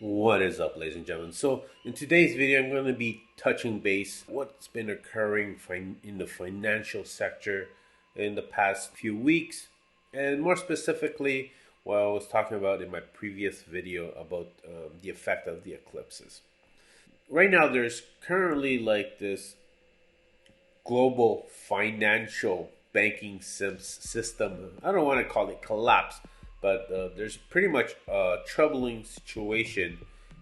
What is up, ladies and gentlemen? So, in today's video, I'm going to be touching base what's been occurring in the financial sector in the past few weeks, and more specifically, what I was talking about in my previous video about the effect of the eclipses. Right now, there's currently like this global financial banking system. I don't want to call it collapse, but there's pretty much a troubling situation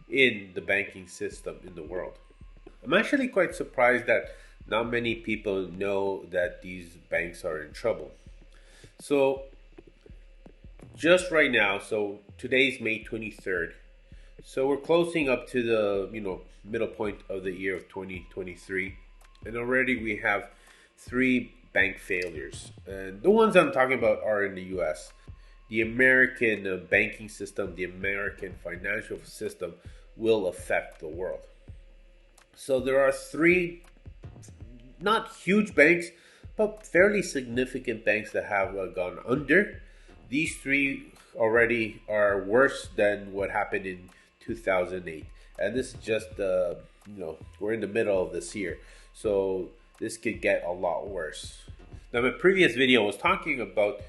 in the banking system in the world. I'm actually quite surprised that not many people know that these banks are in trouble. So, just right now, so today's May 23rd. So we're closing up to the, middle point of the year of 2023, and already we have three bank failures. And the ones I'm talking about are in the US. The American banking system, the American financial system will affect the world. So there are three not huge banks, but fairly significant banks that have gone under. These three already are worse than what happened in 2008. And this is just, we're in the middle of this year. So this could get a lot worse. Now, my previous video was talking about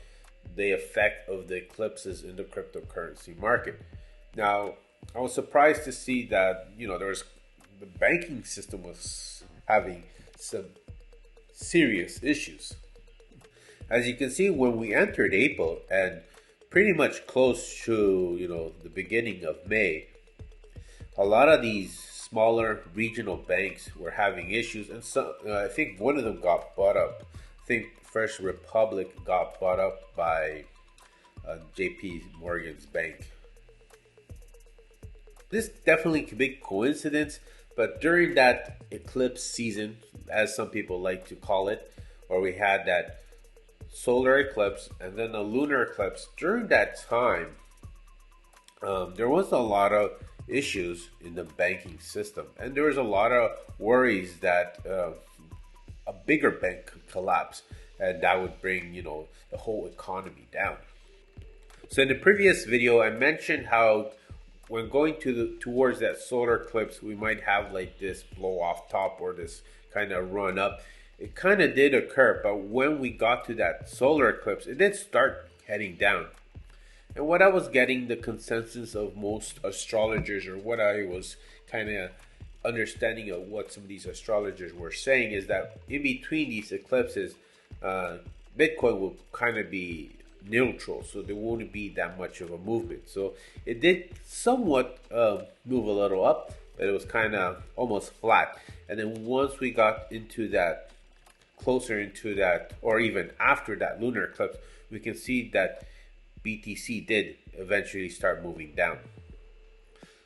the effect of the eclipses in the cryptocurrency market. Now, I was surprised to see that, there was the banking system was having some serious issues. As you can see, when we entered April and pretty much close to, the beginning of May, a lot of these smaller regional banks were having issues, and some, I think one of them got bought up. I think First Republic got bought up by JP Morgan's bank. This definitely could be coincidence, but during that eclipse season, as some people like to call it, where we had that solar eclipse and then a lunar eclipse, during that time, there was a lot of issues in the banking system, and there was a lot of worries that a bigger bank could collapse, and that would bring the whole economy down. So in the previous video, I mentioned how when going towards that solar eclipse, we might have like this blow off top or this kind of run up. It kind of did occur, but when we got to that solar eclipse, it did start heading down. And what I was getting the consensus of most astrologers, or what I was kind of understanding of what some of these astrologers were saying, is that in between these eclipses, Bitcoin will kind of be neutral, so there won't be that much of a movement. So it did somewhat move a little up, but it was kind of almost flat. And then once we got into that, closer into that, or even after that lunar eclipse, we can see that BTC did eventually start moving down.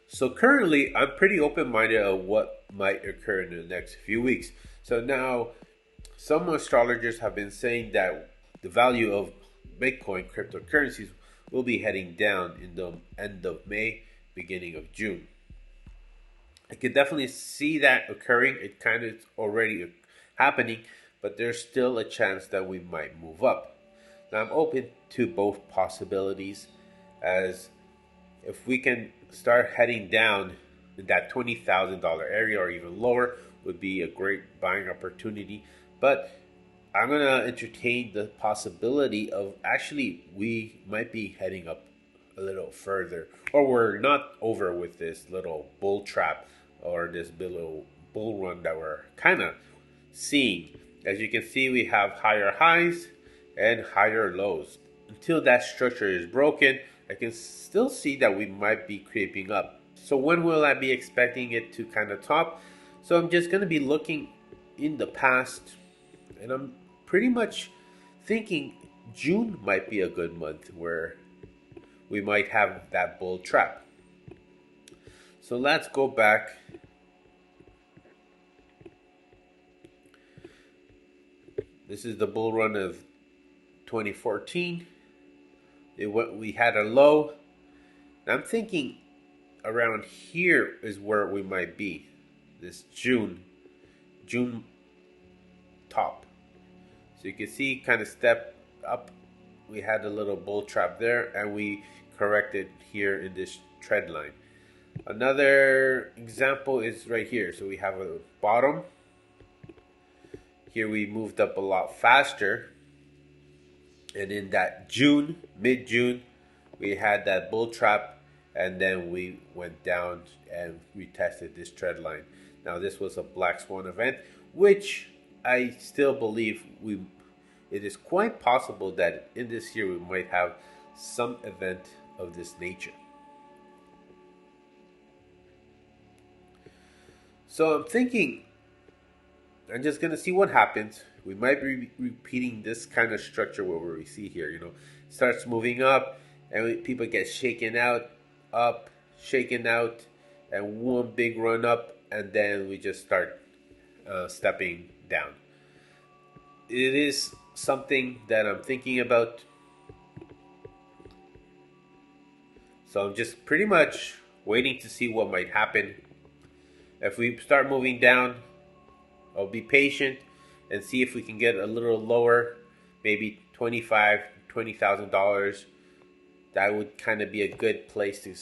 So currently, I'm pretty open-minded of what might occur in the next few weeks. So now, some astrologers have been saying that the value of Bitcoin cryptocurrencies will be heading down in the end of May, beginning of June. I can definitely see that occurring. It kind of already happening, but there's still a chance that we might move up. Now, I'm open to both possibilities, as if we can start heading down in that $20,000 area or even lower, would be a great buying opportunity. But I'm going to entertain the possibility of actually we might be heading up a little further, or we're not over with this little bull trap or this little bull run that we're kind of seeing. As you can see, we have higher highs and higher lows. Until that structure is broken, I can still see that we might be creeping up. So when will I be expecting it to kind of top? So I'm just going to be looking in the past, and I'm pretty much thinking June might be a good month where we might have that bull trap. So let's go back. This is the bull run of 2014. We had a low. I'm thinking around here is where we might be. This June top. So you can see kind of step up. We had a little bull trap there, and we corrected here in this trend line. Another example is right here. So we have a bottom. Here we moved up a lot faster. And in that June, mid-June, we had that bull trap, and then we went down and retested this trend line. Now this was a black swan event, which I still believe it is quite possible that in this year we might have some event of this nature. So I'm thinking I'm just gonna see what happens. We might be repeating this kind of structure where we see here. Starts moving up, and people get shaken out, up, shaken out, and one big run up, and then we just start stepping down. It is something that I'm thinking about. So I'm just pretty much waiting to see what might happen. If we start moving down, I'll be patient and see if we can get a little lower, maybe $20,000. That would kind of be a good place to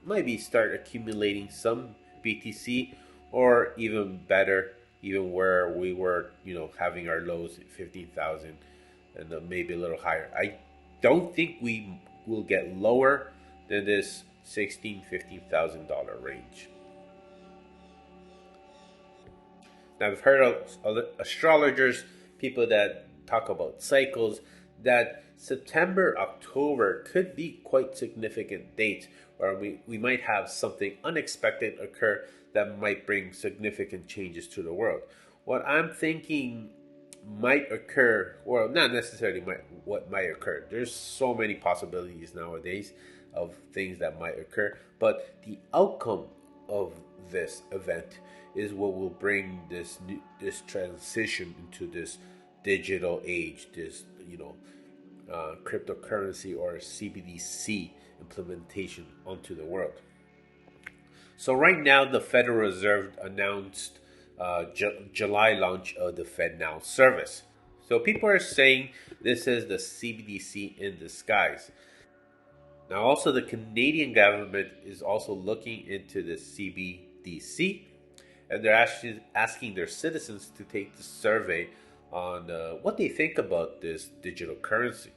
maybe start accumulating some BTC, or even better, even where we were, having our lows at 15,000 and maybe a little higher. I don't think we will get lower than this $15,000 range. Now, I've heard of astrologers, people that talk about cycles, that September, October could be quite significant dates where we might have something unexpected occur that might bring significant changes to the world. What I'm thinking might occur, well, not necessarily what might occur. There's so many possibilities nowadays of things that might occur, but the outcome of this event is what will bring this transition into this digital age, this cryptocurrency or CBDC implementation onto the world. So right now, the Federal Reserve announced July launch of the FedNow service. So people are saying this is the CBDC in disguise. Now, also the Canadian government is also looking into the CBDC, and they're actually asking their citizens to take the survey on what they think about this digital currency.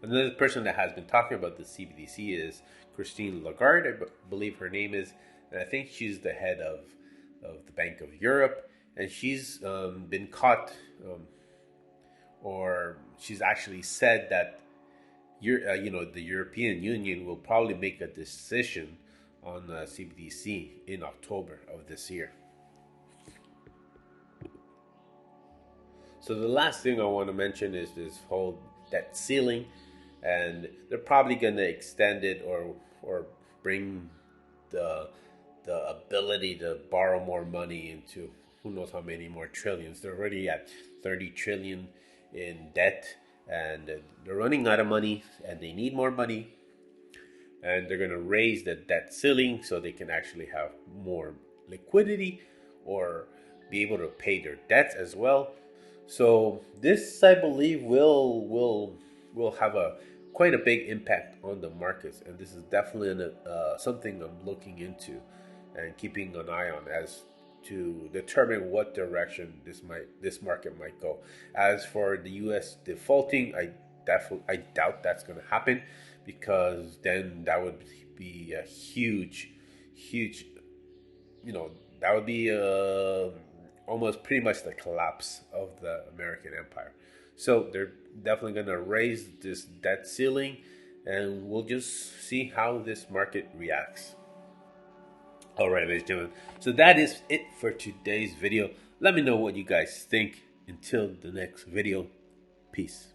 Another person that has been talking about the CBDC is Christine Lagarde, I believe her name is, and I think she's the head of the Bank of Europe, and she's been caught, or she's actually said that the European Union will probably make a decision on CBDC in October of this year. So the last thing I want to mention is this whole debt ceiling, and they're probably going to extend it or bring the ability to borrow more money into who knows how many more trillions. They're already at 30 trillion in debt, and they're running out of money, and they need more money, and they're going to raise the debt ceiling so they can actually have more liquidity or be able to pay their debts as well. So this, I believe, will have a quite a big impact on the markets, and this is definitely something I'm looking into and keeping an eye on as to determine what direction this market might go. As for the U.S. defaulting, I doubt that's going to happen, because then that would be a huge, that would be almost pretty much the collapse of the American empire. So they're definitely going to raise this debt ceiling, and we'll just see how this market reacts. All right, ladies and gentlemen. So that is it for today's video. Let me know what you guys think. Until the next video, peace.